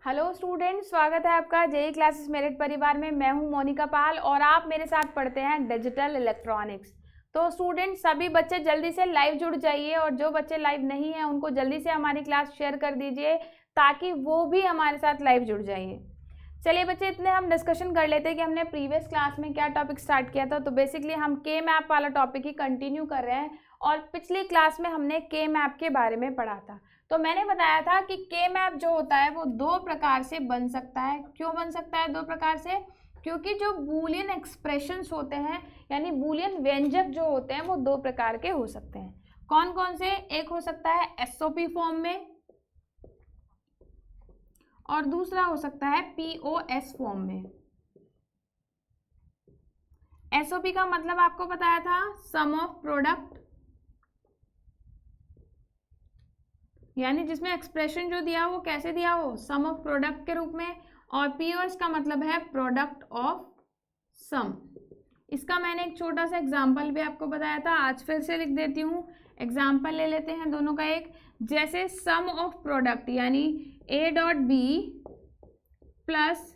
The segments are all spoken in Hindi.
हेलो स्टूडेंट, स्वागत है आपका जेई क्लासेस मेरिट परिवार में। मैं हूं मोनिका पाल और आप मेरे साथ पढ़ते हैं डिजिटल इलेक्ट्रॉनिक्स। तो स्टूडेंट सभी बच्चे जल्दी से लाइव जुड़ जाइए और जो बच्चे लाइव नहीं हैं उनको जल्दी से हमारी क्लास शेयर कर दीजिए ताकि वो भी हमारे साथ लाइव जुड़ जाइए। चलिए बच्चे, इतने हम डिस्कशन कर लेते हैं कि हमने प्रीवियस क्लास में क्या टॉपिक स्टार्ट किया था। तो बेसिकली हम के मैप वाला टॉपिक ही कंटिन्यू कर रहे हैं और पिछली क्लास में हमने के मैप के बारे में पढ़ा था। तो मैंने बताया था कि के मैप जो होता है वो दो प्रकार से बन सकता है। क्यों बन सकता है दो प्रकार से? क्योंकि जो बूलियन एक्सप्रेशंस होते हैं यानी बूलियन व्यंजक जो होते हैं वो दो प्रकार के हो सकते हैं। कौन कौन से? एक हो सकता है एसओपी फॉर्म में और दूसरा हो सकता है पीओएस फॉर्म में। एसओपी का मतलब आपको बताया था सम ऑफ प्रोडक्ट, यानी जिसमें एक्सप्रेशन जो दिया वो कैसे दिया हो, सम ऑफ प्रोडक्ट के रूप में। और पीओएस का मतलब है प्रोडक्ट ऑफ सम। इसका मैंने एक छोटा सा एग्जांपल भी आपको बताया था, आज फिर से लिख देती हूँ। एग्जांपल ले लेते हैं दोनों का एक। जैसे सम ऑफ प्रोडक्ट यानी A dot B plus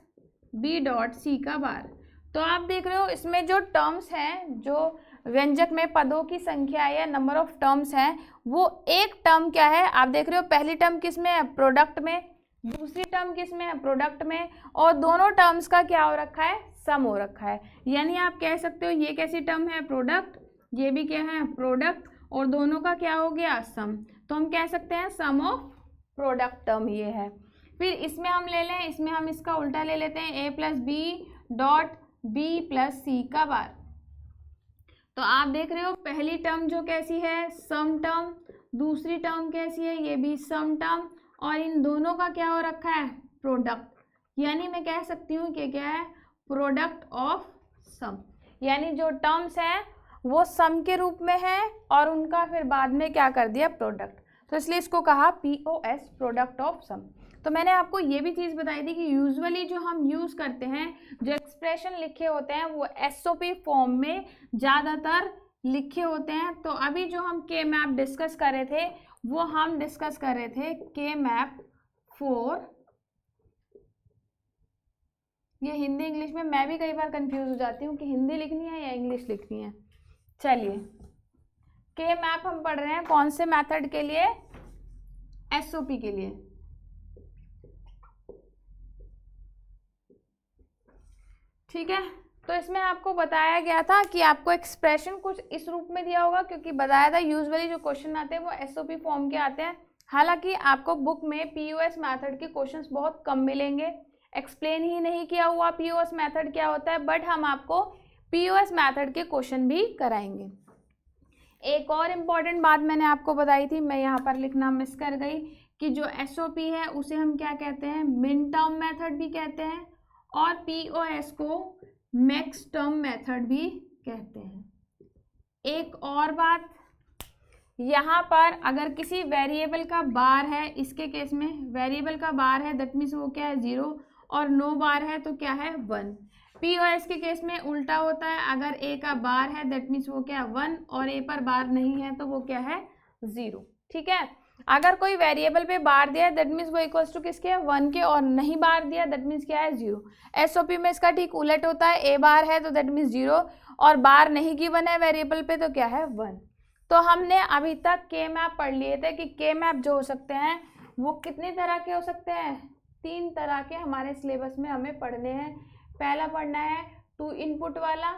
B dot C का बार। तो आप देख रहे हो इसमें जो टर्म्स हैं, जो व्यंजक में पदों की संख्या या नंबर ऑफ टर्म्स हैं, वो एक टर्म क्या है आप देख रहे हो। पहली टर्म किस में है? प्रोडक्ट में। दूसरी टर्म किस में है? प्रोडक्ट में। और दोनों टर्म्स का क्या हो रखा है? सम हो रखा है। यानी आप कह सकते हो ये कैसी टर्म है? प्रोडक्ट। ये भी क्या है? प्रोडक्ट। और दोनों का क्या हो गया? सम। तो हम कह सकते हैं सम ऑफ प्रोडक्ट टर्म ये है। फिर इसमें हम ले लें, इसमें हम इसका उल्टा ले लेते हैं, A plus B dot B plus C का बार। तो आप देख रहे हो पहली टर्म जो कैसी है? सम टर्म। दूसरी टर्म कैसी है? ये भी सम टर्म। और इन दोनों का क्या हो रखा है? प्रोडक्ट। यानी मैं कह सकती हूँ कि क्या है? Product of some. यानी जो टर्म्स हैं वो सम के रूप में है और उनका फिर बाद में क्या कर दिया? प्रोडक्ट। तो इसलिए इसको कहा पीओएस, प्रोडक्ट ऑफ सम। तो मैंने आपको ये भी चीज़ बताई थी कि यूजुअली जो हम यूज़ करते हैं, जो एक्सप्रेशन लिखे होते हैं वो एसओपी फॉर्म में ज़्यादातर लिखे होते हैं। तो अभी जो हम के मैप डिस्कस कर रहे थे वो हम डिस्कस कर रहे थे के मैप 4। ये हिंदी इंग्लिश में मैं भी कई बार कंफ्यूज हो जाती हूँ कि हिंदी लिखनी है या इंग्लिश लिखनी है। चलिए, के मैप हम पढ़ रहे हैं कौन से मेथड के लिए? एसओपी के लिए। ठीक है, तो इसमें आपको बताया गया था कि आपको एक्सप्रेशन कुछ इस रूप में दिया होगा, क्योंकि बताया था यूजुअली जो क्वेश्चन आते हैं वो एसओपी फॉर्म के आते हैं। हालांकि आपको बुक में पीओएस मेथड के क्वेश्चंस बहुत कम मिलेंगे, एक्सप्लेन ही नहीं किया हुआ पीओएस मेथड क्या होता है, बट हम आपको पीओएस मेथड के क्वेश्चन भी कराएंगे। एक और इम्पॉर्टेंट बात मैंने आपको बताई थी, मैं यहाँ पर लिखना मिस कर गई, कि जो एसओपी है उसे हम क्या कहते हैं? मिन टर्म मेथड भी कहते हैं और पीओएस को मैक्स टर्म मेथड भी कहते हैं। एक और बात, यहाँ पर अगर किसी वेरिएबल का बार है, इसके केस में वेरिएबल का बार है दैट मीन्स वो क्या है? 0, और नो बार है तो क्या है? 1। पीओएस के केस में उल्टा होता है, अगर ए का बार है दैट मीन्स वो क्या है? 1, और ए पर बार नहीं है तो वो क्या है? 0। ठीक है, अगर कोई वेरिएबल पे बार दिया है दैट मीन्स वो इक्वल्स टू किसके है? 1 के, और नहीं बार दिया दैट मीन्स क्या है? 0। एसओपी में इसका ठीक उलट होता है, ए बार है तो दैट मीन्स 0, और बार नहीं गिवन है वेरिएबल पे तो क्या है? 1। तो हमने अभी तक के मैप पढ़ लिए थे कि के मैप जो हो सकते हैं वो कितनी तरह के हो सकते हैं? 3 तरह के हमारे सिलेबस में हमें पढ़ने हैं। पहला पढ़ना है 2 इनपुट वाला,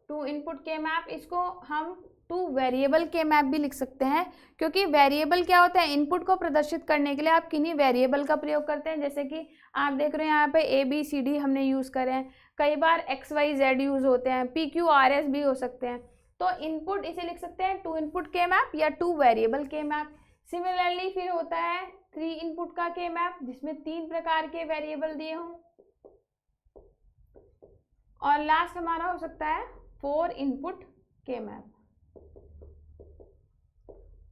2 इनपुट के मैप। इसको हम 2 वेरिएबल के मैप भी लिख सकते हैं, क्योंकि वेरिएबल क्या होता है? इनपुट को प्रदर्शित करने के लिए आप किन्हीं वेरिएबल का प्रयोग करते हैं। जैसे कि आप देख रहे हैं यहाँ पे ए बी सी डी हमने यूज़ करे हैं, कई बार एक्स वाई जेड यूज़ होते हैं, पी क्यू आर एस भी हो सकते हैं। तो इनपुट इसे लिख सकते हैं 2 इनपुट के मैप या 2 वेरिएबल के मैप। सिमिलरली फिर होता है 3 इनपुट का के मैप, जिसमें 3 प्रकार के वेरिएबल दिए हों। और लास्ट हमारा हो सकता है 4 इनपुट के मैप।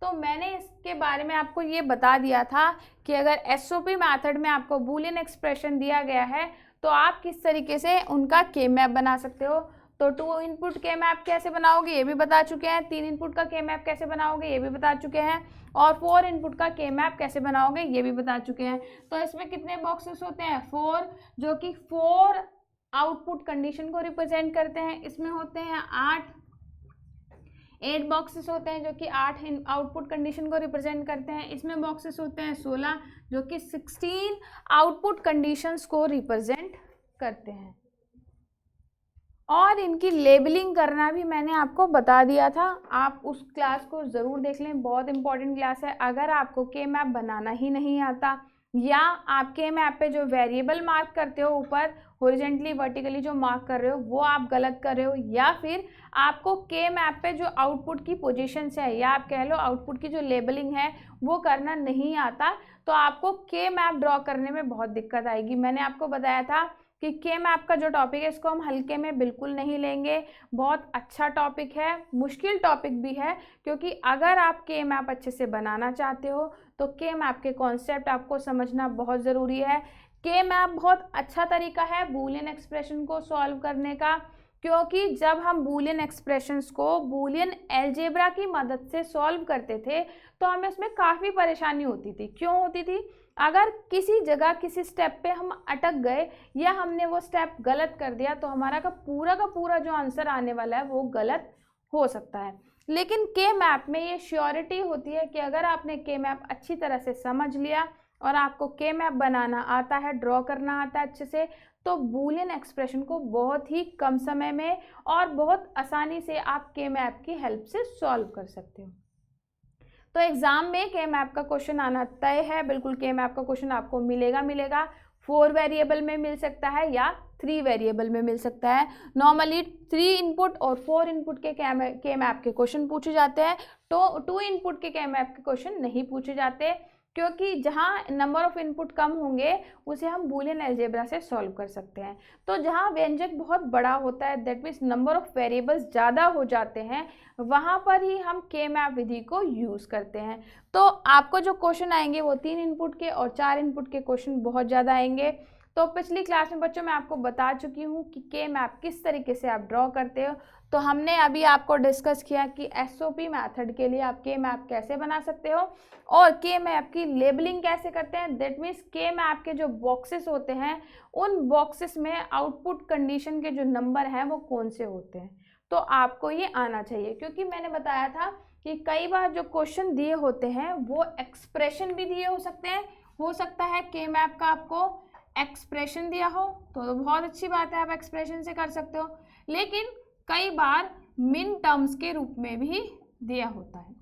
तो मैंने इसके बारे में आपको ये बता दिया था कि अगर एसओपी मेथड में आपको बूलियन एक्सप्रेशन दिया गया है तो आप किस तरीके से उनका के मैप बना सकते हो। तो 2 इनपुट के मैप कैसे बनाओगे ये भी बता चुके हैं, 3 इनपुट का के मैप कैसे बनाओगे ये भी बता चुके हैं। और 4 इनपुट का के मैप कैसे बनाओगे ये भी बता चुके हैं। तो इसमें कितने बॉक्सेस होते हैं 4, जो कि 4 आउटपुट कंडीशन को रिप्रेजेंट करते हैं। इसमें होते हैं 8 बॉक्सेस होते हैं जो कि 8 आउटपुट कंडीशन को रिप्रेजेंट करते हैं। इसमें बॉक्सेस होते हैं 16 जो कि 16 आउटपुट कंडीशंस को रिप्रेजेंट करते हैं। और इनकी लेबलिंग करना भी मैंने आपको बता दिया था, आप उस क्लास को ज़रूर देख लें, बहुत इंपॉर्टेंट क्लास है। अगर आपको के मैप बनाना ही नहीं आता या आप के मैप पे जो वेरिएबल मार्क करते हो ऊपर हॉरिजॉन्टली वर्टिकली जो मार्क कर रहे हो वो आप गलत कर रहे हो, या फिर आपको के मैप पे जो आउटपुट की पोजीशंस है या आप कह लो आउटपुट की जो लेबलिंग है वो करना नहीं आता, तो आपको के मैप ड्रॉ करने में बहुत दिक्कत आएगी। मैंने आपको बताया था कि के मैप का जो टॉपिक है इसको हम हल्के में बिल्कुल नहीं लेंगे, बहुत अच्छा टॉपिक है, मुश्किल टॉपिक भी है, क्योंकि अगर आप के मैप अच्छे से बनाना चाहते हो तो के मैप के कॉन्सेप्ट आपको समझना बहुत ज़रूरी है। के मैप बहुत अच्छा तरीका है बूलियन एक्सप्रेशन को सॉल्व करने का, क्योंकि जब हम बूलियन एक्सप्रेशंस को बूलियन अलजेब्रा की मदद से सॉल्व करते थे तो हमें उसमें काफ़ी परेशानी होती थी। क्यों होती थी? अगर किसी जगह किसी स्टेप पे हम अटक गए या हमने वो स्टेप गलत कर दिया तो हमारा का पूरा जो आंसर आने वाला है वो गलत हो सकता है। लेकिन के मैप में ये श्योरिटी होती है कि अगर आपने के मैप अच्छी तरह से समझ लिया और आपको के मैप बनाना आता है, ड्रॉ करना आता है अच्छे से, तो बूलियन एक्सप्रेशन को बहुत ही कम समय में और बहुत आसानी से आप के मैप की हेल्प से सॉल्व कर सकते हो। तो एग्जाम में के मैप का क्वेश्चन आना तय है, बिल्कुल के मैप का क्वेश्चन आपको मिलेगा। 4 वेरिएबल में मिल सकता है या 3 वेरिएबल में मिल सकता है। नॉर्मली 3 इनपुट और 4 इनपुट के मैप के क्वेश्चन पूछे जाते हैं, तो 2 इनपुट के मैप के क्वेश्चन नहीं पूछे जाते, क्योंकि जहाँ नंबर ऑफ इनपुट कम होंगे उसे हम बूलियन अलजेब्रा से सॉल्व कर सकते हैं। तो जहाँ व्यंजक बहुत बड़ा होता है, that means number of variables ज़्यादा हो जाते हैं, वहाँ पर ही हम के मैप विधि को यूज़ करते हैं। तो आपको जो क्वेश्चन आएंगे वो 3 इनपुट के और 4 इनपुट के क्वेश्चन बहुत ज़्यादा आएंगे। तो पिछली क्लास में बच्चों मैं आपको बता चुकी हूँ कि के मैप किस तरीके से आप ड्रॉ करते हो। तो हमने अभी आपको डिस्कस किया कि एसओपी मेथड के लिए आप के मैप कैसे बना सकते हो और के मैप की लेबलिंग कैसे करते हैं। दैट मीन्स के मैप के जो बॉक्सेस होते हैं उन बॉक्सेस में आउटपुट कंडीशन के जो नंबर हैं वो कौन से होते हैं, तो आपको ये आना चाहिए। क्योंकि मैंने बताया था कि कई बार जो क्वेश्चन दिए होते हैं वो एक्सप्रेशन भी दिए हो सकते हैं, हो सकता है के मैप का आपको एक्सप्रेशन दिया हो तो बहुत अच्छी बात है, आप एक्सप्रेशन से कर सकते हो, लेकिन कई बार मिन टर्म्स के रूप में भी दिया होता है।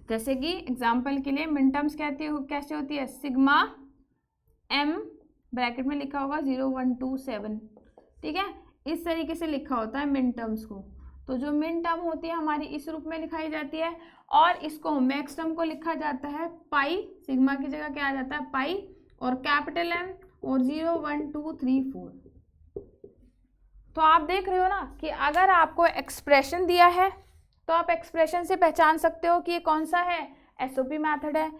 जैसे कि एग्जांपल के लिए मिन टर्म्स कैसे होती है, सिग्मा एम ब्रैकेट में लिखा होगा 0127, ठीक है, इस तरीके से लिखा होता है मिन टर्म्स को। तो जो मिन टर्म होती है हमारी इस रूप में लिखाई जाती है, और इसको मैक्स टर्म को लिखा जाता है पाई, सिग्मा की जगह क्या आ जाता है पाई, और कैपिटल एम और 0 1 2 3 4। तो आप देख रहे हो ना कि अगर आपको एक्सप्रेशन दिया है तो आप एक्सप्रेशन से पहचान सकते हो कि ये कौन सा है, एसओपी मेथड है।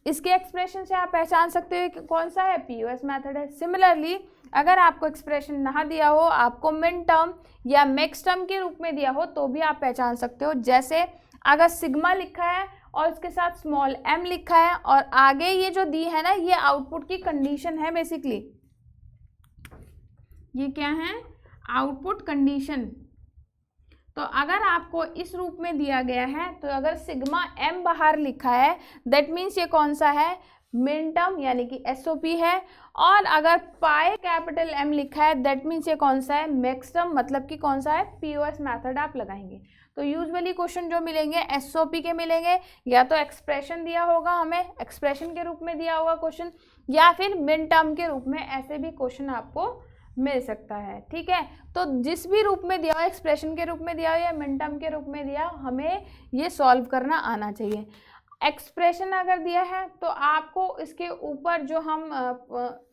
इसके एक्सप्रेशन से आप पहचान सकते हो कि कौन सा है, पीओएस मेथड है। सिमिलरली अगर आपको एक्सप्रेशन ना दिया हो, आपको मिन टर्म या मैक्स टर्म के रूप में दिया हो तो भी आप पहचान सकते हो। जैसे अगर सिग्मा लिखा है और उसके साथ स्मॉल एम लिखा है और आगे ये जो दी है ना ये आउटपुट की कंडीशन है, बेसिकली ये क्या है, आउटपुट कंडीशन। तो अगर आपको इस रूप में दिया गया है तो अगर सिग्मा एम बाहर लिखा है दैट मीन्स ये कौन सा है, मिन टर्म यानी कि एसओपी है, और अगर पाई कैपिटल एम लिखा है दैट मीन्स ये कौन सा है, मैक्स टर्म, मतलब कि कौन सा है, पीओएस मेथड आप लगाएंगे। तो यूजुअली क्वेश्चन जो मिलेंगे एसओपी के मिलेंगे, या तो एक्सप्रेशन दिया होगा हमें, एक्सप्रेशन के रूप में दिया होगा क्वेश्चन, या फिर मिन टर्म के रूप में, ऐसे भी क्वेश्चन आपको मिल सकता है, ठीक है। तो जिस भी रूप में दिया हो, एक्सप्रेशन के रूप में दिया हो या मिन टर्म के रूप में दिया, हमें ये सॉल्व करना आना चाहिए। एक्सप्रेशन अगर दिया है तो आपको इसके ऊपर जो हम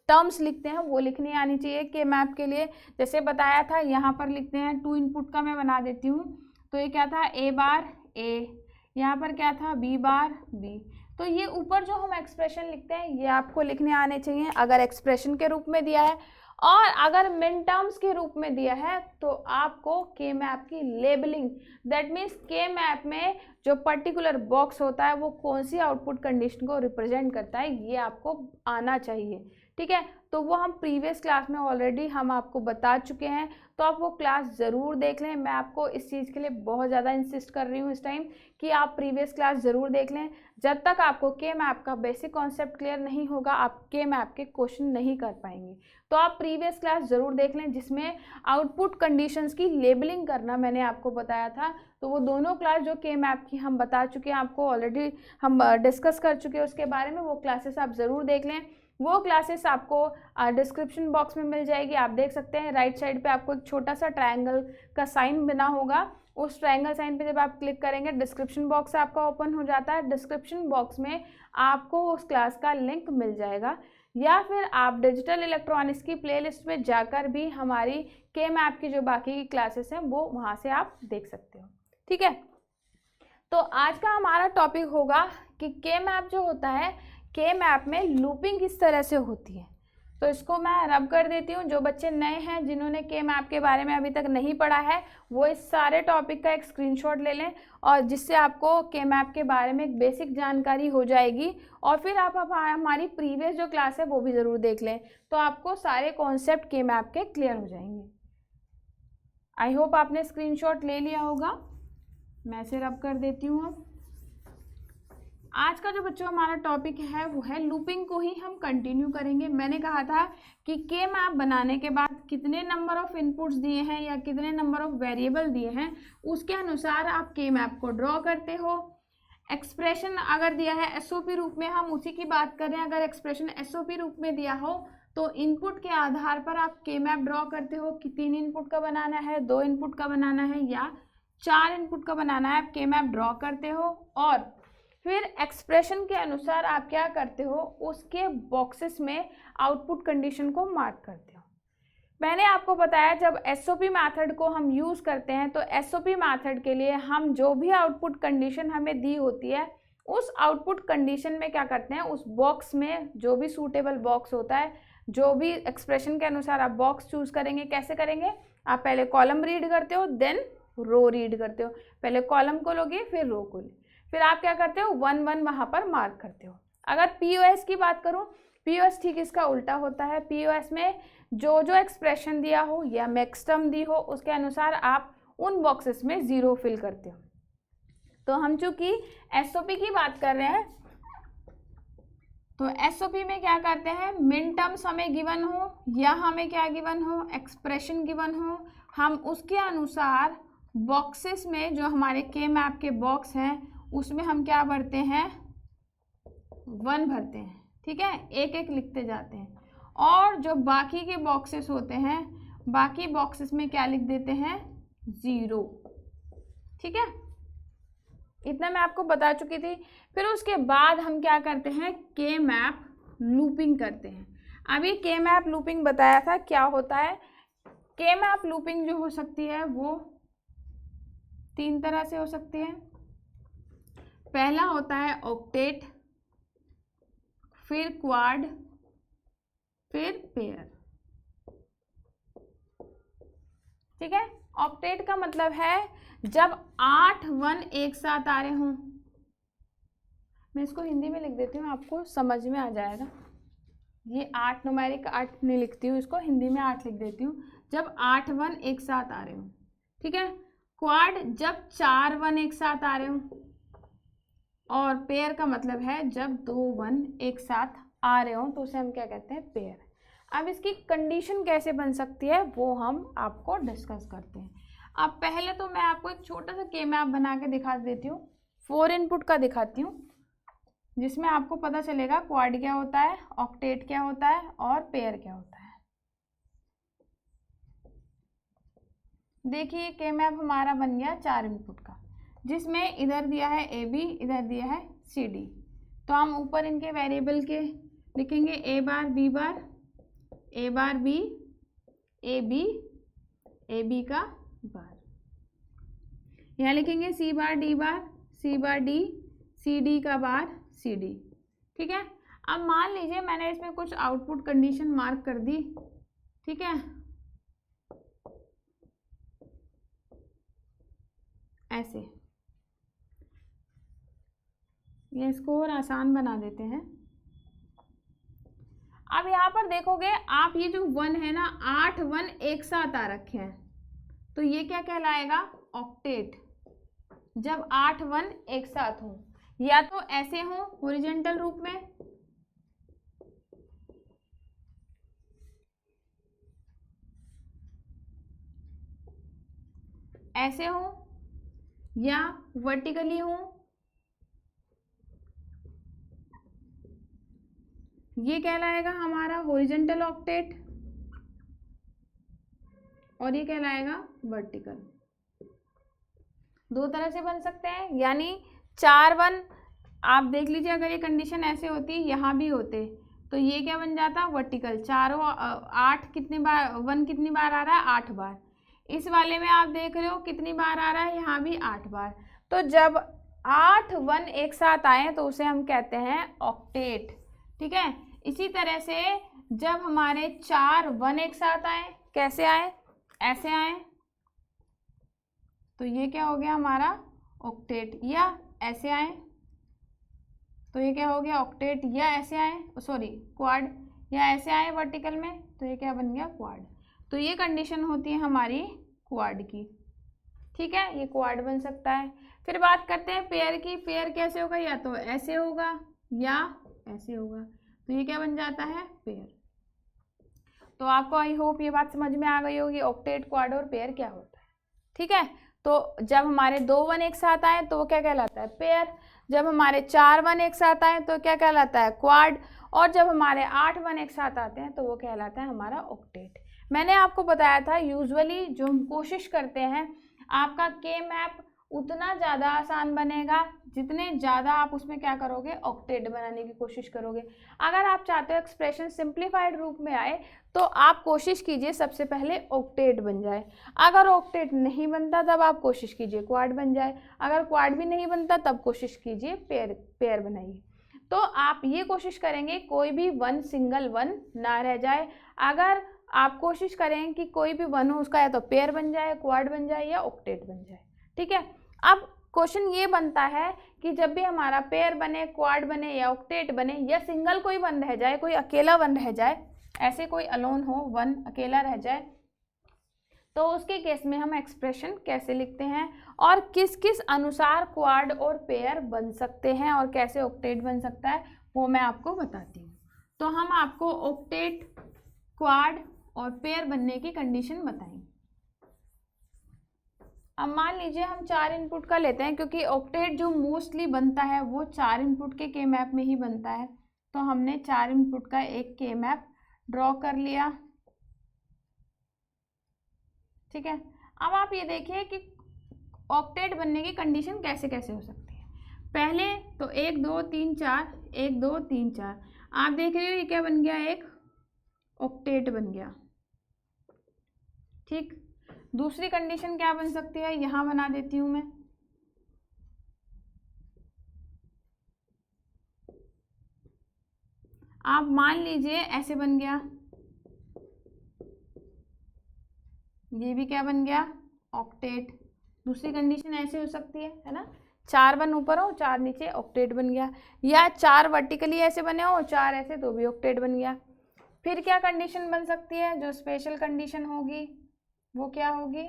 टर्म्स लिखते हैं वो लिखनी आनी चाहिए के मैप के लिए। जैसे बताया था यहाँ पर लिखते हैं 2 इनपुट का, मैं बना देती हूँ। तो ये क्या था, ए बार ए, यहाँ पर क्या था, बी बार बी। तो ये ऊपर जो हम एक्सप्रेशन लिखते हैं ये आपको लिखने आने चाहिए अगर एक्सप्रेशन के रूप में दिया है, और अगर मिन टर्म्स के रूप में दिया है तो आपको के मैप की लेबलिंग, दैट मीन्स के मैप में जो पर्टिकुलर बॉक्स होता है वो कौन सी आउटपुट कंडीशन को रिप्रेजेंट करता है, ये आपको आना चाहिए। ठीक है, तो वो हम प्रीवियस क्लास में ऑलरेडी हम आपको बता चुके हैं, तो आप वो क्लास ज़रूर देख लें। मैं आपको इस चीज़ के लिए बहुत ज़्यादा इंसिस्ट कर रही हूँ इस टाइम कि आप प्रीवियस क्लास ज़रूर देख लें। जब तक आपको के मैप का बेसिक कॉन्सेप्ट क्लियर नहीं होगा, आप के मैप के क्वेश्चन नहीं कर पाएंगे। तो आप प्रीवियस क्लास ज़रूर देख लें, जिसमें आउटपुट कंडीशंस की लेबलिंग करना मैंने आपको बताया था। तो वो दोनों क्लास जो के मैप की हम बता चुके हैं, आपको ऑलरेडी हम डिस्कस कर चुके हैं उसके बारे में, वो क्लासेस आप ज़रूर देख लें। वो क्लासेस आपको डिस्क्रिप्शन बॉक्स में मिल जाएगी। आप देख सकते हैं राइट साइड पे आपको एक छोटा सा ट्रायंगल का साइन बना होगा। उस ट्रायंगल साइन पे जब आप क्लिक करेंगे डिस्क्रिप्शन बॉक्स आपका ओपन हो जाता है। डिस्क्रिप्शन बॉक्स में आपको उस क्लास का लिंक मिल जाएगा, या फिर आप डिजिटल इलेक्ट्रॉनिक्स की प्लेलिस्ट में जाकर भी हमारी के मैप की जो बाकी की क्लासेस हैं वो वहाँ से आप देख सकते हो। ठीक है, तो आज का हमारा टॉपिक होगा कि के मैप जो होता है, के मैप में लूपिंग किस तरह से होती है। तो इसको मैं रब कर देती हूँ। जो बच्चे नए हैं, जिन्होंने के मैप के बारे में अभी तक नहीं पढ़ा है, वो इस सारे टॉपिक का एक स्क्रीनशॉट ले लें, और जिससे आपको के मैप के बारे में एक बेसिक जानकारी हो जाएगी। और फिर आप हमारी प्रीवियस जो क्लास है वो भी ज़रूर देख लें, तो आपको सारे कॉन्सेप्ट के मैप के क्लियर हो जाएंगे। आई होप आपने स्क्रीनशॉट ले लिया होगा। मैं इसे रब कर देती हूँ। अब आज का जो बच्चों हमारा टॉपिक है वो है लूपिंग को ही हम कंटिन्यू करेंगे। मैंने कहा था कि के मैप बनाने के बाद कितने नंबर ऑफ इनपुट्स दिए हैं या कितने नंबर ऑफ वेरिएबल दिए हैं, उसके अनुसार आप के मैप को ड्रॉ करते हो। एक्सप्रेशन अगर दिया है एसओपी रूप में, हम उसी की बात करें, अगर एक्सप्रेशन एसओपी रूप में दिया हो तो इनपुट के आधार पर आप के मैप ड्रॉ करते हो कि 3 इनपुट का बनाना है, 2 इनपुट का बनाना है या 4 इनपुट का बनाना है। आप के मैप ड्रॉ करते हो और फिर एक्सप्रेशन के अनुसार आप क्या करते हो, उसके बॉक्सेस में आउटपुट कंडीशन को मार्क करते हो। मैंने आपको बताया जब एसओपी मेथड को हम यूज़ करते हैं तो एसओपी मेथड के लिए हम जो भी आउटपुट कंडीशन हमें दी होती है, उस आउटपुट कंडीशन में क्या करते हैं, उस बॉक्स में जो भी सूटेबल बॉक्स होता है, जो भी एक्सप्रेशन के अनुसार आप बॉक्स चूज़ करेंगे। कैसे करेंगे, आप पहले कॉलम रीड करते हो, देन रो रीड करते हो। पहले कॉलम को लोगे फिर रो को, फिर आप क्या करते हो 1 1 वहाँ पर मार्क करते हो। अगर पीओएस की बात करूँ, पीओएस ठीक इसका उल्टा होता है। पीओएस में जो जो एक्सप्रेशन दिया हो या मैक्सटर्म दी हो, उसके अनुसार आप उन बॉक्सेस में 0 फिल करते हो। तो हम चूंकि एसओपी की बात कर रहे हैं, तो एसओपी में क्या करते हैं, मिन टर्म्स हमें गिवन हो या हमें क्या गिवन हो, एक्सप्रेशन गिवन हो, हम उसके अनुसार बॉक्सेस में जो हमारे के मैप के बॉक्स हैं उसमें हम क्या भरते हैं, 1 भरते हैं। ठीक है, एक एक लिखते जाते हैं। और जो बाकी के बॉक्सेस होते हैं, बाकी बॉक्सेस में क्या लिख देते हैं, 0। ठीक है, इतना मैं आपको बता चुकी थी। फिर उसके बाद हम क्या करते हैं, के मैप लूपिंग करते हैं। अभी के मैप लूपिंग बताया था क्या होता है। के मैप लूपिंग जो हो सकती है वो 3 तरह से हो सकती है। पहला होता है ऑक्टेट, फिर क्वाड, फिर पेयर। ठीक है, ऑक्टेट का मतलब है जब 8 1 एक साथ आ रहे हों। मैं इसको हिंदी में लिख देती हूँ, आपको समझ में आ जाएगा। ये 8 न्यूमेरिक 8 नहीं लिखती हूँ, इसको हिंदी में 8 लिख देती हूँ। जब 8 1 एक साथ आ रहे हों। ठीक है, क्वाड जब 4 1 एक साथ आ रहे हों, और पेयर का मतलब है जब 2 1 एक साथ आ रहे हो, तो उसे हम क्या कहते हैं, पेयर। अब इसकी कंडीशन कैसे बन सकती है वो हम आपको डिस्कस करते हैं। अब पहले तो मैं आपको एक छोटा सा के मैप बना के दिखा देती हूँ, 4 इनपुट का दिखाती हूँ, जिसमें आपको पता चलेगा क्वाड क्या होता है, ऑक्टेट क्या होता है और पेयर क्या होता है। देखिए के मैप हमारा बन गया 4 इनपुट का, जिसमें इधर दिया है ए बी, इधर दिया है सी डी। तो हम ऊपर इनके वेरिएबल के लिखेंगे A bar B bar, A bar B, A B का बार। यहाँ लिखेंगे सी बार, C bar D, C D का बार, सी डी। ठीक है, अब मान लीजिए मैंने इसमें कुछ आउटपुट कंडीशन मार्क कर दी। ठीक है, ऐसे ये इसको और आसान बना देते हैं। अब यहाँ पर देखोगे आप, ये जो 1 है ना, 8 1 एक साथ आ रखे हैं, तो ये क्या कहलाएगा? ऑक्टेट। जब 8 1 एक साथ हो, या तो ऐसे हो हॉरिजॉन्टल रूप में, ऐसे हो, या वर्टिकली हो। ये कहलाएगा हमारा हॉरिजॉन्टल ऑक्टेट, और ये कहलाएगा वर्टिकल। दो तरह से बन सकते हैं, यानी 4 1, आप देख लीजिए अगर ये कंडीशन ऐसे होती, यहाँ भी होते, तो ये क्या बन जाता? वर्टिकल। 4 8 कितनी बार, 1 कितनी बार आ रहा है? 8 बार। इस वाले में आप देख रहे हो कितनी बार आ रहा है? यहाँ भी 8 बार। तो जब 8 1 एक साथ आए तो उसे हम कहते हैं ऑक्टेट। ठीक है। इसी तरह से जब हमारे 4 1 एक साथ आए, कैसे आए? ऐसे आए, तो ये क्या हो गया हमारा? ऑक्टेट। या ऐसे आए, तो ये क्या हो गया? ऑक्टेट। या ऐसे आए, सॉरी क्वाड, या ऐसे आए वर्टिकल में, तो ये क्या बन गया? क्वाड। तो ये कंडीशन होती है हमारी क्वाड की। ठीक है, ये क्वाड बन सकता है। फिर बात करते हैं पेयर की। पेयर कैसे होगा? या तो ऐसे होगा या ऐसे होगा, तो ये क्या बन जाता है? पेयर। तो आपको आई होप ये बात समझ में आ गई होगी, ऑक्टेट, क्वाड और पेयर क्या होता है। ठीक है, तो जब हमारे 2 1 एक साथ आए तो वो क्या कहलाता है? पेयर। जब हमारे 4 1 एक साथ आए तो क्या कहलाता है? क्वाड। और जब हमारे 8 1 एक साथ आते हैं तो वो कहलाता है हमारा ऑक्टेट। मैंने आपको बताया था यूजुअली जो हम कोशिश करते हैं, आपका के मैप उतना ज़्यादा आसान बनेगा जितने ज़्यादा आप उसमें क्या करोगे? ऑक्टेट बनाने की कोशिश करोगे। अगर आप चाहते हो एक्सप्रेशन सिंप्लीफाइड रूप में आए तो आप कोशिश कीजिए सबसे पहले ऑक्टेट बन जाए। अगर ऑक्टेट नहीं बनता तब आप कोशिश कीजिए क्वाड बन जाए। अगर क्वाड भी नहीं बनता तब कोशिश कीजिए पेयर बनाइए। तो आप ये कोशिश करेंगे कोई भी 1 सिंगल 1 ना रह जाए। अगर आप कोशिश करें कि कोई भी 1 हो उसका या तो पेयर बन जाए, क्वाड बन जाए या ऑक्टेट बन जाए। ठीक है। अब क्वेश्चन ये बनता है कि जब भी हमारा पेयर बने, क्वाड बने या ऑक्टेट बने, या सिंगल कोई 1 रह जाए, कोई अकेला 1 रह जाए, ऐसे कोई अलोन हो 1 अकेला रह जाए, तो उसके केस में हम एक्सप्रेशन कैसे लिखते हैं और किस किस अनुसार क्वाड और पेयर बन सकते हैं और कैसे ऑक्टेट बन सकता है, वो मैं आपको बताती हूँ। तो हम आपको ऑक्टेट, क्वाड और पेयर बनने की कंडीशन बताएंगे। अब मान लीजिए हम 4 इनपुट का लेते हैं, क्योंकि ऑक्टेट जो मोस्टली बनता है वो 4 इनपुट के मैप में ही बनता है। तो हमने 4 इनपुट का एक के मैप ड्रॉ कर लिया। ठीक है। अब आप ये देखिए कि ऑक्टेट बनने की कंडीशन कैसे कैसे हो सकती है। पहले तो 1 2 3 4, 1 2 3 4, आप देख रहे हो ये क्या बन गया? एक ऑक्टेट बन गया। ठीक। दूसरी कंडीशन क्या बन सकती है? यहां बना देती हूं मैं। आप मान लीजिए ऐसे बन गया, ये भी क्या बन गया? ऑक्टेट। दूसरी कंडीशन ऐसे हो सकती है ना? 4 1 ऊपर हो, 4 नीचे, ऑक्टेट बन गया। या 4 वर्टिकली ऐसे बने हो, 4 ऐसे, तो भी ऑक्टेट बन गया। फिर क्या कंडीशन बन सकती है? जो स्पेशल कंडीशन होगी वो क्या होगी?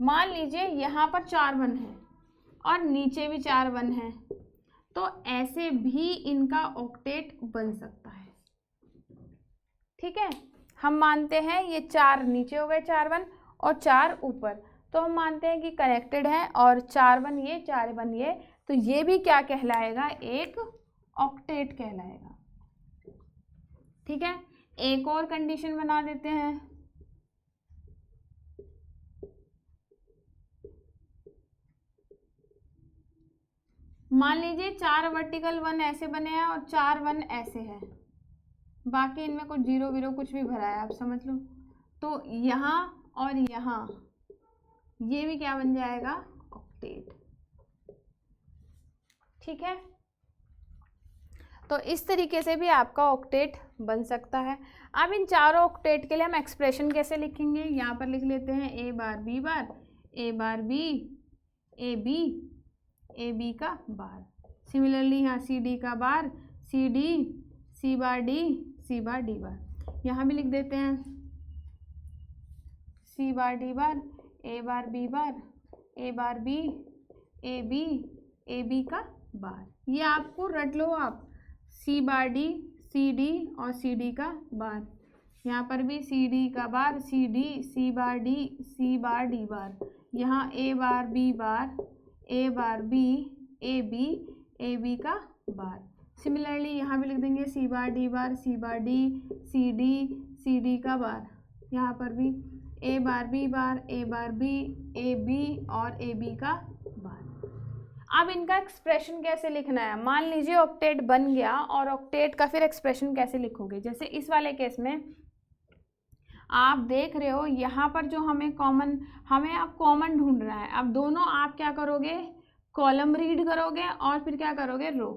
मान लीजिए यहाँ पर 4 1 है और नीचे भी 4 1 है, तो ऐसे भी इनका ऑक्टेट बन सकता है। ठीक है। हम मानते हैं ये 4 नीचे हो गए, 4 1 और 4 ऊपर, तो हम मानते हैं कि कनेक्टेड है, और 4 1 ये, 4 1 ये, तो ये भी क्या कहलाएगा? एक ऑक्टेट कहलाएगा। ठीक है। एक और कंडीशन बना देते हैं। मान लीजिए 4 वर्टिकल 1 ऐसे बने हैं और 4 1 ऐसे है, बाकी इनमें कुछ 0 0 कुछ भी भरा है, आप समझ लो। तो यहाँ और यहाँ ये भी क्या बन जाएगा? ऑक्टेट। ठीक है। तो इस तरीके से भी आपका ऑक्टेट बन सकता है। अब इन चारों ऑक्टेट के लिए हम एक्सप्रेशन कैसे लिखेंगे? यहाँ पर लिख लेते हैं a bar b bar A bar B, A B, A B का बार। सिमिलरली यहाँ सी डी का bar, C D, C bar D, C bar D bar. यहाँ भी लिख देते हैं C bar D bar, A bar B bar, A bar B, A B, A B का बार। ये आपको रट लो आप, सी बार डी, सी डी और सी डी का बार। यहाँ पर भी सी डी का bar, C D, C bar D, C bar D bar. यहाँ A bar B bar, A bar B, A B, A B का बार। सिमिलरली यहाँ भी लिख देंगे C bar D bar, C bar D, C D, C D का बार। यहाँ पर भी A bar B bar, A bar B, A B और ए बी का बार। अब इनका एक्सप्रेशन कैसे लिखना है। मान लीजिए ऑक्टेट बन गया और ऑक्टेट का फिर एक्सप्रेशन कैसे लिखोगे। जैसे इस वाले केस में आप देख रहे हो यहाँ पर जो हमें अब कॉमन ढूंढना है। अब दोनों आप क्या करोगे, कॉलम रीड करोगे और फिर क्या करोगे, रो।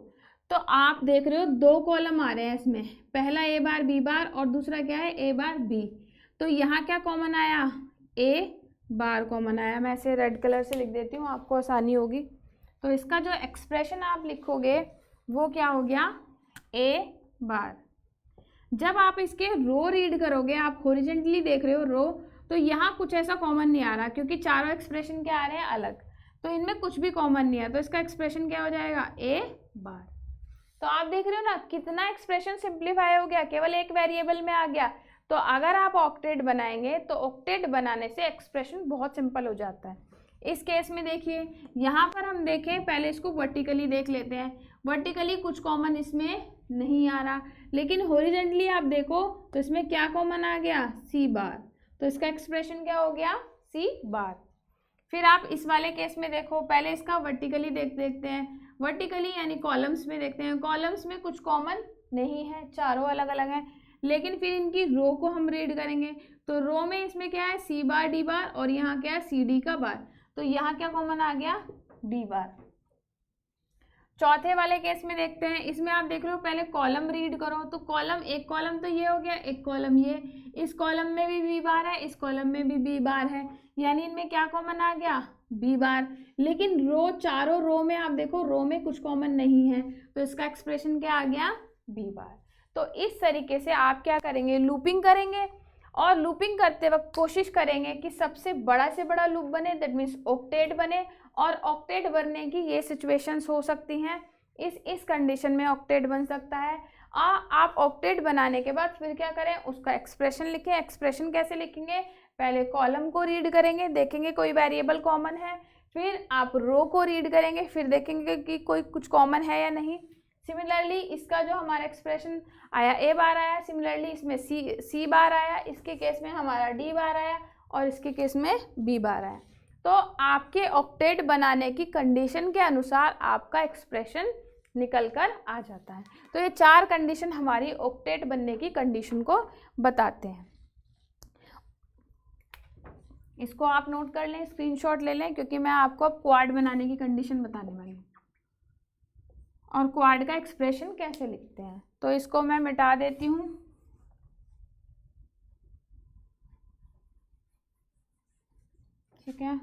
तो आप देख रहे हो दो कॉलम आ रहे हैं इसमें, पहला ए बार बी बार और दूसरा क्या है, ए बार बी। तो यहाँ क्या कॉमन आया, ए बार कॉमन आया। मैं इसे रेड कलर से लिख देती हूँ, आपको आसानी होगी। तो इसका जो एक्सप्रेशन आप लिखोगे वो क्या हो गया, ए बार। जब आप इसके रो रीड करोगे, आप हॉरिजॉन्टली देख रहे हो रो, तो यहाँ कुछ ऐसा कॉमन नहीं आ रहा क्योंकि चारों एक्सप्रेशन क्या आ रहे हैं, अलग। तो इनमें कुछ भी कॉमन नहीं है, तो इसका एक्सप्रेशन क्या हो जाएगा, ए बार। तो आप देख रहे हो ना कितना एक्सप्रेशन सिंप्लीफाई हो गया, केवल एक वेरिएबल में आ गया। तो अगर आप ऑक्टेट बनाएंगे तो ऑक्टेट बनाने से एक्सप्रेशन बहुत सिंपल हो जाता है। इस केस में देखिए, यहाँ पर हम देखें, पहले इसको वर्टिकली देख लेते हैं। वर्टिकली कुछ कॉमन इसमें नहीं आ रहा, लेकिन हॉरिजॉन्टली आप देखो तो इसमें क्या कॉमन आ गया, सी बार। तो इसका एक्सप्रेशन क्या हो गया, सी बार। फिर आप इस वाले केस में देखो, पहले इसका वर्टिकली देखते हैं। वर्टिकली यानी कॉलम्स में देखते हैं। कॉलम्स में कुछ कॉमन नहीं है, चारों अलग अलग हैं। लेकिन फिर इनकी रो को हम रीड करेंगे तो रो में इसमें क्या है, सी बार डी बार और यहाँ क्या है, सी डी का बार। तो यहाँ क्या कॉमन आ गया, डी बार। चौथे वाले केस में देखते हैं। इसमें आप देख रहे हो पहले कॉलम रीड करो, तो कॉलम, एक कॉलम तो ये हो गया, एक कॉलम ये, इस कॉलम में भी बी बार है, इस कॉलम में भी बी बार है, यानी इनमें क्या कॉमन आ गया, बी बार। लेकिन रो, चारों रो में आप देखो रो में कुछ कॉमन नहीं है, तो इसका एक्सप्रेशन क्या आ गया, बी बार। तो इस तरीके से आप क्या करेंगे, लूपिंग करेंगे और लूपिंग करते वक्त कोशिश करेंगे कि सबसे बड़ा से बड़ा लूप बने, दैट मीन्स ऑक्टेट बने। और ऑक्टेट बनने की ये सिचुएशंस हो सकती हैं, इस कंडीशन में ऑक्टेट बन सकता है। आप ऑक्टेट बनाने के बाद फिर क्या करें, उसका एक्सप्रेशन लिखें। एक्सप्रेशन कैसे लिखेंगे, पहले कॉलम को रीड करेंगे, देखेंगे कोई वेरिएबल कॉमन है, फिर आप रो को रीड करेंगे, फिर देखेंगे कि कोई कुछ कॉमन है या नहीं। सिमिलरली इसका जो हमारा एक्सप्रेशन आया, ए बार आया, सिमिलरली इसमें सी बार आया, इसके केस में हमारा डी बार आया और इसके केस में बी बार आया। तो आपके ऑक्टेट बनाने की कंडीशन के अनुसार आपका एक्सप्रेशन निकल कर आ जाता है। तो ये चार कंडीशन हमारी ऑक्टेट बनने की कंडीशन को बताते हैं। इसको आप नोट कर लें, स्क्रीनशॉट ले लें, क्योंकि मैं आपको अब क्वाड बनाने की कंडीशन बताने वाली हूँ और क्वाड का एक्सप्रेशन कैसे लिखते हैं। तो इसको मैं मिटा देती हूँ। ठीक है,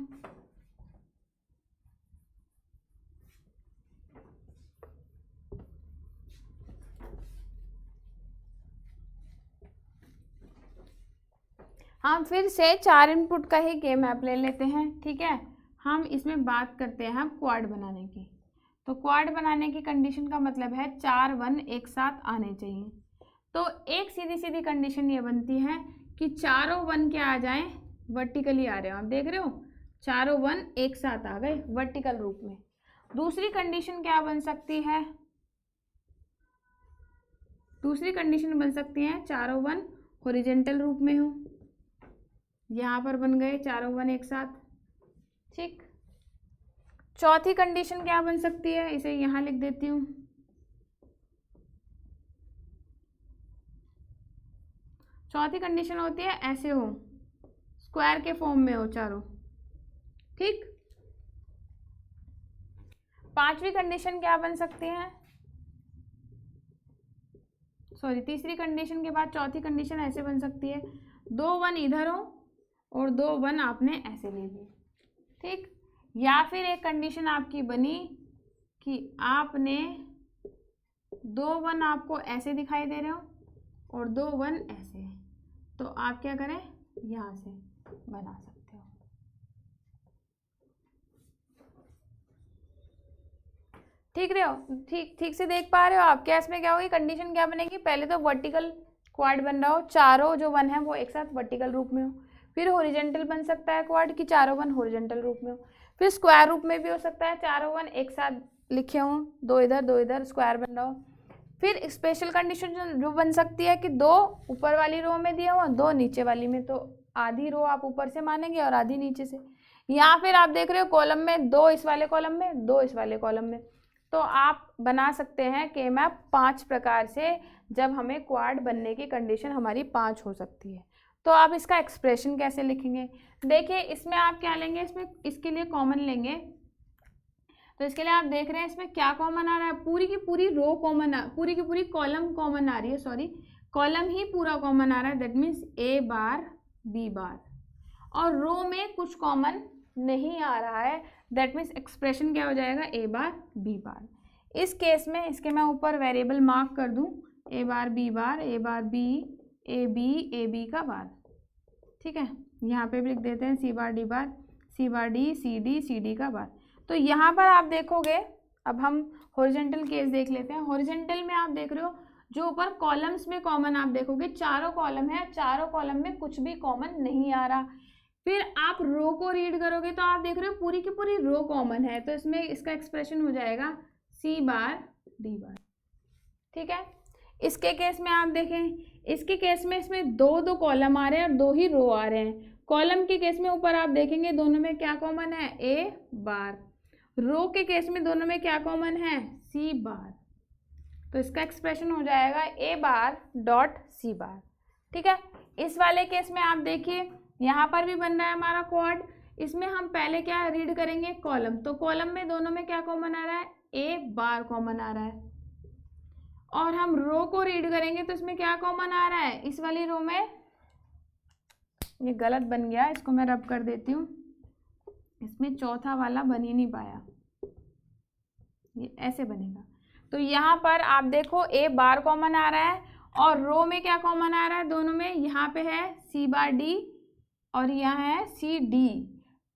हम फिर से 4 इनपुट का ही के मैप ले लेते हैं। ठीक है, हम इसमें बात करते हैं हम क्वाड बनाने की। तो क्वाड बनाने की कंडीशन का मतलब है 4 1 एक साथ आने चाहिए। तो एक सीधी सीधी कंडीशन ये बनती है कि चारों 1 क्या आ जाएं, वर्टिकली आ रहे हो। आप देख रहे हो चारों 1 एक साथ आ गए वर्टिकल रूप में। दूसरी कंडीशन क्या बन सकती है, दूसरी कंडीशन बन सकती है चारों 1 हॉरिजॉन्टल रूप में हो, यहाँ पर बन गए चारों 1 एक साथ। ठीक, चौथी कंडीशन क्या बन सकती है, इसे यहाँ लिख देती हूँ। चौथी कंडीशन होती है ऐसे हो, स्क्वायर के फॉर्म में हो चारों। ठीक, पांचवी कंडीशन क्या बन सकती है, सॉरी तीसरी कंडीशन के बाद चौथी कंडीशन ऐसे बन सकती है, 2 1 इधर हो और 2 1 आपने ऐसे ले लिए। ठीक। या फिर एक कंडीशन आपकी बनी कि आपने 2 1 आपको ऐसे दिखाई दे रहे हो और 2 1 ऐसे, तो आप क्या करें, यहाँ से बना सकते हो। ठीक रहे हो, ठीक से देख पा रहे हो आप? क्या इसमें क्या होगी, कंडीशन क्या बनेगी, पहले तो वर्टिकल क्वाड बन रहा हो, चारों जो 1 है वो एक साथ वर्टिकल रूप में हो, फिर हॉरिजॉन्टल बन सकता है क्वाड कि चारों 1 हॉरिजॉन्टल रूप में हो, फिर स्क्वायर रूप में भी हो सकता है, चारों 1 एक साथ लिखे हों, 2 इधर स्क्वायर बन रहा हो। फिर स्पेशल कंडीशन जो बन सकती है कि 2 ऊपर वाली रो में दिए हुए, 2 नीचे वाली में, तो आधी रो आप ऊपर से मानेंगे और आधी नीचे से। या फिर आप देख रहे हो कॉलम में 2 इस वाले कॉलम में, 2 इस वाले कॉलम में, तो आप बना सकते हैं के मैप 5 प्रकार से, जब हमें क्वाड बनने की कंडीशन हमारी 5 हो सकती है। तो आप इसका एक्सप्रेशन कैसे लिखेंगे, देखिए इसमें आप क्या लेंगे, इसमें इसके लिए कॉमन लेंगे, तो इसके लिए आप देख रहे हैं इसमें क्या कॉमन आ रहा है, पूरी की पूरी रो कॉमन, पूरी की पूरी कॉलम कॉमन आ रही है, सॉरी कॉलम ही पूरा कॉमन आ रहा है, that means A bar B bar, और रो में कुछ कॉमन नहीं आ रहा है, दैट मीन्स एक्सप्रेशन क्या हो जाएगा, ए बार बी बार। इस केस में इसके मैं ऊपर वेरिएबल मार्क कर दूं, A bar B bar, A bar B, A B का बार, ठीक है, यहाँ पे भी लिख देते हैं C bar D bar, C bar D, C D का बार। तो यहाँ पर आप देखोगे, अब हम हॉरिजॉन्टल केस देख लेते हैं। हॉरिजॉन्टल में आप देख रहे हो जो ऊपर कॉलम्स में कॉमन आप देखोगे, चारों कॉलम है, चारों कॉलम में कुछ भी कॉमन नहीं आ रहा। फिर आप रो को रीड करोगे तो आप देख रहे हो पूरी की पूरी रो कॉमन है, तो इसमें इसका एक्सप्रेशन हो जाएगा सी बार डी बार, ठीक है। इसके केस में आप देखें, इसके केस में इसमें 2 कॉलम आ रहे हैं और 2 ही रो आ रहे हैं। कॉलम के केस में ऊपर आप देखेंगे दोनों में क्या कॉमन है, ए बार, रो के केस में दोनों में क्या कॉमन है, सी बार, तो इसका एक्सप्रेशन हो जाएगा ए बार डॉट सी बार, ठीक है। इस वाले केस में आप देखिए यहाँ पर भी बन रहा है हमारा क्वाड, इसमें हम पहले क्या रीड करेंगे, कॉलम, तो कॉलम में दोनों में क्या कॉमन आ रहा है, ए बार कॉमन आ रहा है, और हम रो को रीड करेंगे तो इसमें क्या कॉमन आ रहा है, इस वाली रो में, ये गलत बन गया, इसको मैं रब कर देती हूँ, इसमें चौथा वाला बन ही नहीं पाया, ये ऐसे बनेगा। तो यहाँ पर आप देखो ए बार कॉमन आ रहा है और रो में क्या कॉमन आ रहा है दोनों में, यहाँ पे है सी बार डी और यहाँ है सी डी,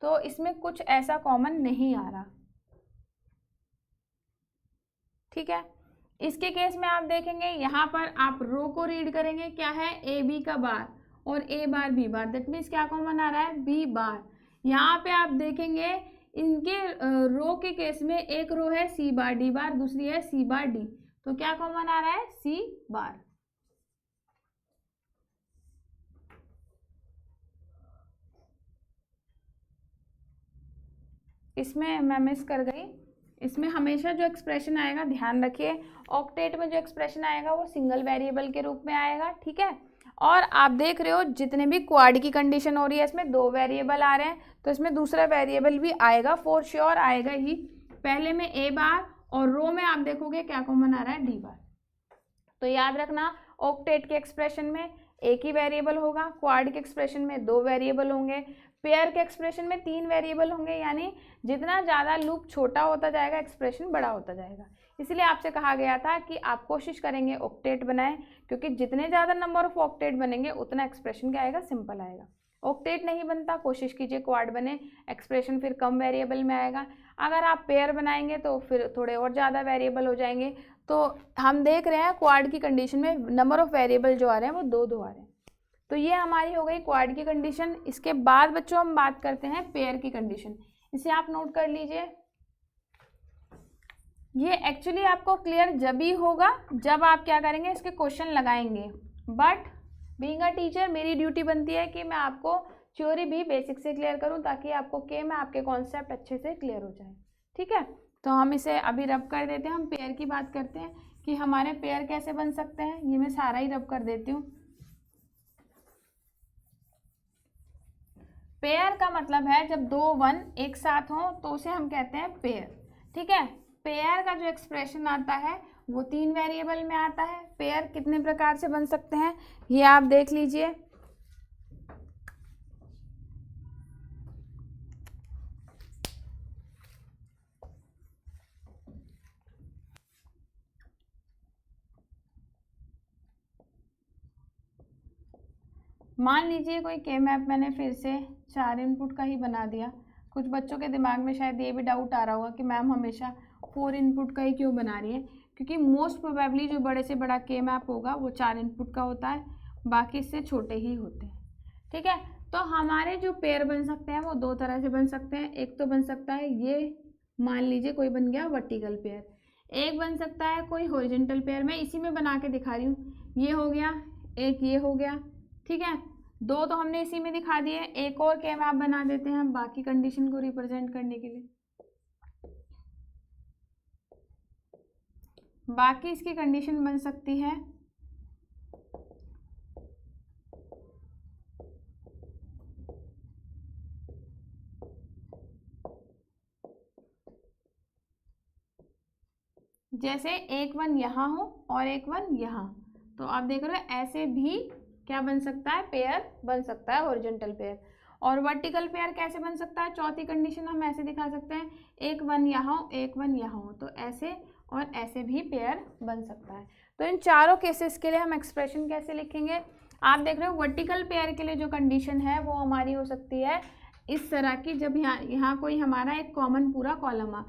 तो इसमें कुछ ऐसा कॉमन नहीं आ रहा, ठीक है। इसके केस में आप देखेंगे यहाँ पर आप रो को रीड करेंगे, क्या है, ए बी का बार और ए bar B bar, that means क्या कॉमन आ रहा है, बी बार। यहाँ पे आप देखेंगे इनके रो के केस में एक रो है सी बार डी बार, दूसरी है सी बार डी, तो क्या कॉमन आ रहा है, सी बार। इसमें मैं मिस कर गई, इसमें हमेशा जो एक्सप्रेशन आएगा ध्यान रखिए, ऑक्टेट में जो एक्सप्रेशन आएगा वो सिंगल वेरिएबल के रूप में आएगा, ठीक है। और आप देख रहे हो जितने भी क्वाड की कंडीशन हो रही है इसमें 2 वेरिएबल आ रहे हैं, तो इसमें दूसरा वेरिएबल भी आएगा, फॉर श्योर आएगा ही। पहले में ए बार और रो में आप देखोगे क्या कॉमन आ रहा है, डी बार। तो याद रखना ऑक्टेट के एक्सप्रेशन में एक ही वेरिएबल होगा, क्वाड के एक्सप्रेशन में 2 वेरिएबल होंगे, पेयर के एक्सप्रेशन में 3 वेरिएबल होंगे, यानी जितना ज़्यादा लूप छोटा होता जाएगा एक्सप्रेशन बड़ा होता जाएगा। इसलिए आपसे कहा गया था कि आप कोशिश करेंगे ऑक्टेट बनाएं, क्योंकि जितने ज़्यादा नंबर ऑफ ऑक्टेट बनेंगे उतना एक्सप्रेशन क्या आएगा, सिंपल आएगा। ऑक्टेट नहीं बनता, कोशिश कीजिए क्वाड बने, एक्सप्रेशन फिर कम वेरिएबल में आएगा। अगर आप पेयर बनाएंगे तो फिर थोड़े और ज़्यादा वेरिएबल हो जाएंगे। तो हम देख रहे हैं क्वाड की कंडीशन में नंबर ऑफ वेरिएबल जो आ रहे हैं वो 2 आ रहे हैं। तो ये हमारी हो गई क्वाड की कंडीशन। इसके बाद बच्चों हम बात करते हैं पेयर की कंडीशन, इसे आप नोट कर लीजिए। ये एक्चुअली आपको क्लियर जब ही होगा जब आप क्या करेंगे, इसके क्वेश्चन लगाएंगे, बट बीइंग अ टीचर मेरी ड्यूटी बनती है कि मैं आपको थ्योरी भी बेसिक से क्लियर करूं, ताकि आपको के में आपके कॉन्सेप्ट अच्छे से क्लियर हो जाए, ठीक है। तो हम इसे अभी रब कर देते हैं, हम पेयर की बात करते हैं कि हमारे पेयर कैसे बन सकते हैं। ये मैं सारा ही रब कर देती हूँ। पेयर का मतलब है जब 2 1 एक साथ हों तो उसे हम कहते हैं पेयर, ठीक है। पेयर का जो एक्सप्रेशन आता है वो 3 वेरिएबल में आता है। पेयर कितने प्रकार से बन सकते हैं ये आप देख लीजिए। मान लीजिए कोई के मैप मैंने फिर से 4 इनपुट का ही बना दिया। कुछ बच्चों के दिमाग में शायद ये भी डाउट आ रहा होगा कि मैम हमेशा 4 इनपुट का ही क्यों बना रही है, क्योंकि मोस्ट प्रोबेबली जो बड़े से बड़ा के मैप होगा वो 4 इनपुट का होता है, बाकी इससे छोटे ही होते हैं। ठीक है, तो हमारे जो पेयर बन सकते हैं वो 2 तरह से बन सकते हैं। एक तो बन सकता है ये, मान लीजिए कोई बन गया वर्टिकल पेयर, एक बन सकता है कोई हॉरिजॉन्टल पेयर। मैं इसी में बना के दिखा रही हूँ, ये हो गया, एक ये हो गया। ठीक है, 2 तो हमने इसी में दिखा दिए, एक और के मैप बना देते हैं हम बाकी कंडीशन को रिप्रेजेंट करने के लिए। बाकी इसकी कंडीशन बन सकती है जैसे एक 1 यहाँ हो और एक 1 यहाँ, तो आप देख रहे हो ऐसे भी क्या बन सकता है, पेयर बन सकता है हॉरिजॉन्टल पेयर। और वर्टिकल पेयर कैसे बन सकता है, चौथी कंडीशन हम ऐसे दिखा सकते हैं, एक 1 यहाँ हो एक 1 यहाँ हो, तो ऐसे और ऐसे भी पेयर बन सकता है। तो इन चारों केसेस के लिए हम एक्सप्रेशन कैसे लिखेंगे, आप देख रहे हो वर्टिकल पेयर के लिए जो कंडीशन है वो हमारी हो सकती है इस तरह की, जब यहाँ कोई हमारा एक कॉमन पूरा कॉलम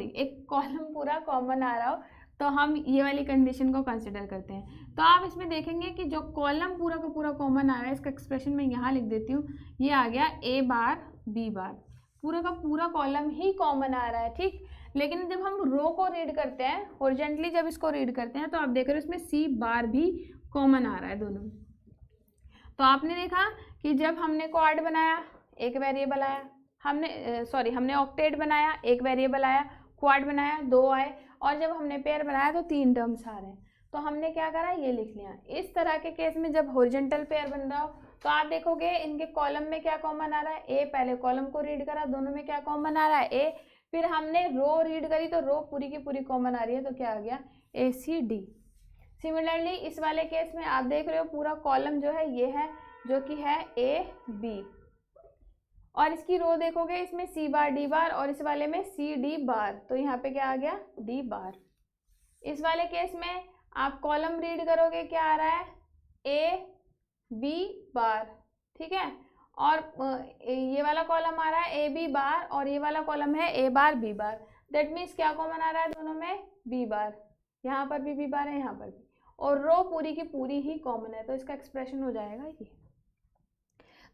एक कॉलम पूरा कॉमन आ रहा हो तो हम ये वाली कंडीशन को कंसिडर करते हैं। तो आप इसमें देखेंगे कि जो कॉलम पूरा का पूरा कॉमन आ रहा है, इसका एक्सप्रेशन मैं यहाँ लिख देती हूँ, ये आ गया a बार b बार, पूरा का पूरा कॉलम ही कॉमन आ रहा है। ठीक, लेकिन जब हम रो को रीड करते हैं हॉरिजॉन्टली, जब इसको रीड करते हैं तो आप देख रहे हो इसमें c बार भी कॉमन आ रहा है दोनों में। तो आपने देखा कि जब हमने क्वाड बनाया एक वेरिएबल आया, हमने ऑक्टेट बनाया एक वेरिएबल आया, क्वाड बनाया 2 आए, और जब हमने पेयर बनाया तो 3 टर्म्स आ रहे हैं। तो हमने क्या करा, ये लिख लिया। इस तरह के केस में जब हॉरिजॉन्टल पेयर बन रहा हो तो आप देखोगे इनके कॉलम में क्या कॉमन आ रहा है, ए, पहले कॉलम को रीड करा, दोनों में क्या कॉमन आ रहा है, ए, फिर हमने रो रीड करी तो रो पूरी की पूरी कॉमन आ रही है, तो क्या आ गया, ACD। सिमिलरली इस वाले केस में आप देख रहे हो पूरा कॉलम जो है ये है, जो कि है AB, और इसकी रो देखोगे इसमें C बार D बार और इस वाले में CD बार, तो यहाँ पे क्या आ गया, D बार। इस वाले केस में आप कॉलम रीड करोगे क्या आ रहा है, AB बार। ठीक है, और ये वाला कॉलम आ रहा है AB बार और ये वाला कॉलम है A bar B bar. That means क्या कॉमन आ रहा है दोनों में, B बार, यहाँ पर भी B बार है, यहाँ पर भी, और रो पूरी की पूरी ही कॉमन है, तो इसका एक्सप्रेशन हो जाएगा ये।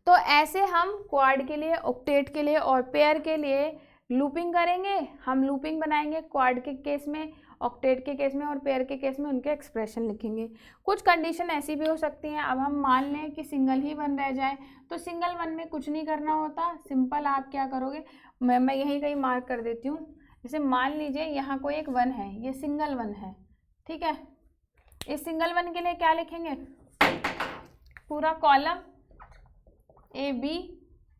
तो ऐसे हम क्वाड के लिए, ऑक्टेट के लिए और पेयर के लिए लूपिंग करेंगे। हम लूपिंग बनाएंगे क्वाड के केस में, ऑक्टेट के केस में और पेयर के केस में उनके एक्सप्रेशन लिखेंगे। कुछ कंडीशन ऐसी भी हो सकती हैं, अब हम मान लें कि सिंगल ही 1 रह जाए, तो सिंगल 1 में कुछ नहीं करना होता, सिंपल आप क्या करोगे, मैं यहीं कहीं मार्क कर देती हूँ। जैसे मान लीजिए यहाँ कोई एक 1 है, ये सिंगल 1 है। ठीक है, इस सिंगल 1 के लिए क्या लिखेंगे, पूरा कॉलम AB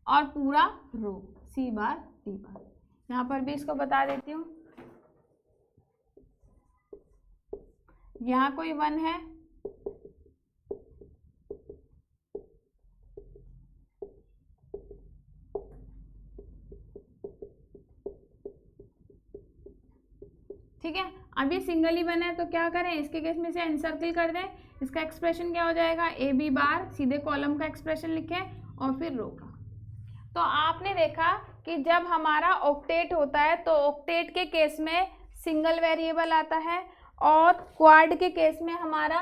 और पूरा रो C बार D बार। यहाँ पर भी इसको बता देती हूँ, यहाँ कोई 1 है, ठीक है, अब ये सिंगल ही 1 है, तो क्या करें, इसके केस में से एनसर्कल कर दें, इसका एक्सप्रेशन क्या हो जाएगा, AB बार, सीधे कॉलम का एक्सप्रेशन लिखें और फिर रो का। तो आपने देखा कि जब हमारा ऑक्टेट होता है तो ऑक्टेट के केस में सिंगल वेरिएबल आता है और क्वाड के केस में हमारा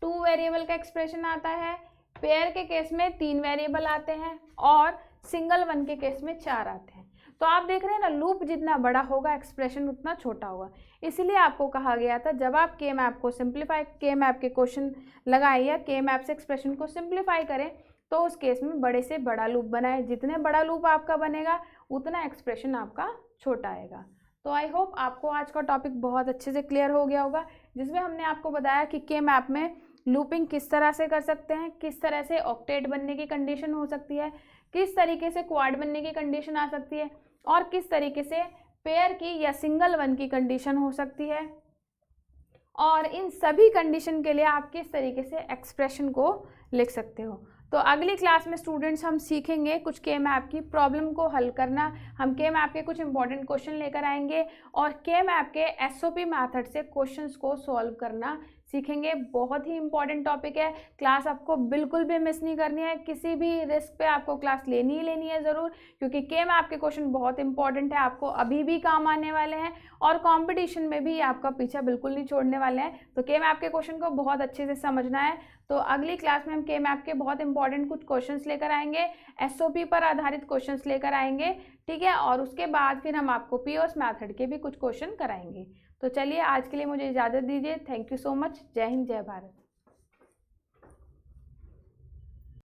2 वेरिएबल का एक्सप्रेशन आता है, पेयर के केस में 3 वेरिएबल आते हैं और सिंगल 1 के केस में 4 आते हैं। तो आप देख रहे हैं ना, लूप जितना बड़ा होगा एक्सप्रेशन उतना छोटा होगा। इसीलिए आपको कहा गया था जब आप के मैप को सिंप्लीफाई, के मैप के क्वेश्चन लगाए या के मैप से एक्सप्रेशन को सिंप्लीफाई करें तो उस केस में बड़े से बड़ा लूप बनाए। जितने बड़ा लूप आपका बनेगा उतना एक्सप्रेशन आपका छोटा आएगा। तो आई होप आपको आज का टॉपिक बहुत अच्छे से क्लियर हो गया होगा, जिसमें हमने आपको बताया कि के मैप में लूपिंग किस तरह से कर सकते हैं, किस तरह से ऑक्टेट बनने की कंडीशन हो सकती है, किस तरीके से क्वाड बनने की कंडीशन आ सकती है और किस तरीके से पेयर की या सिंगल 1 की कंडीशन हो सकती है, और इन सभी कंडीशन के लिए आप किस तरीके से एक्सप्रेशन को लिख सकते हो। तो अगली क्लास में स्टूडेंट्स हम सीखेंगे कुछ के मैप की प्रॉब्लम को हल करना। हम के मैप के कुछ इंपॉर्टेंट क्वेश्चन लेकर आएंगे और के मैप के SOP मेथड से क्वेश्चंस को सॉल्व करना सीखेंगे। बहुत ही इंपॉर्टेंट टॉपिक है, क्लास आपको बिल्कुल भी मिस नहीं करनी है, किसी भी रिस्क पे आपको क्लास लेनी ही लेनी है ज़रूर, क्योंकि के मैप के क्वेश्चन बहुत इंपॉर्टेंट है, आपको अभी भी काम आने वाले हैं और कंपटीशन में भी आपका पीछा बिल्कुल नहीं छोड़ने वाले हैं। तो के मैप के क्वेश्चन को बहुत अच्छे से समझना है। तो अगली क्लास में हम के मैप के बहुत इंपॉर्टेंट कुछ क्वेश्चंस लेकर आएंगे, एसओपी पर आधारित क्वेश्चंस लेकर आएंगे, ठीक है, और उसके बाद फिर हम आपको पीओएस मेथड के भी कुछ क्वेश्चन कराएंगे। तो चलिए आज के लिए मुझे इजाज़त दीजिए। Thank you so much. जय हिंद, जय भारत।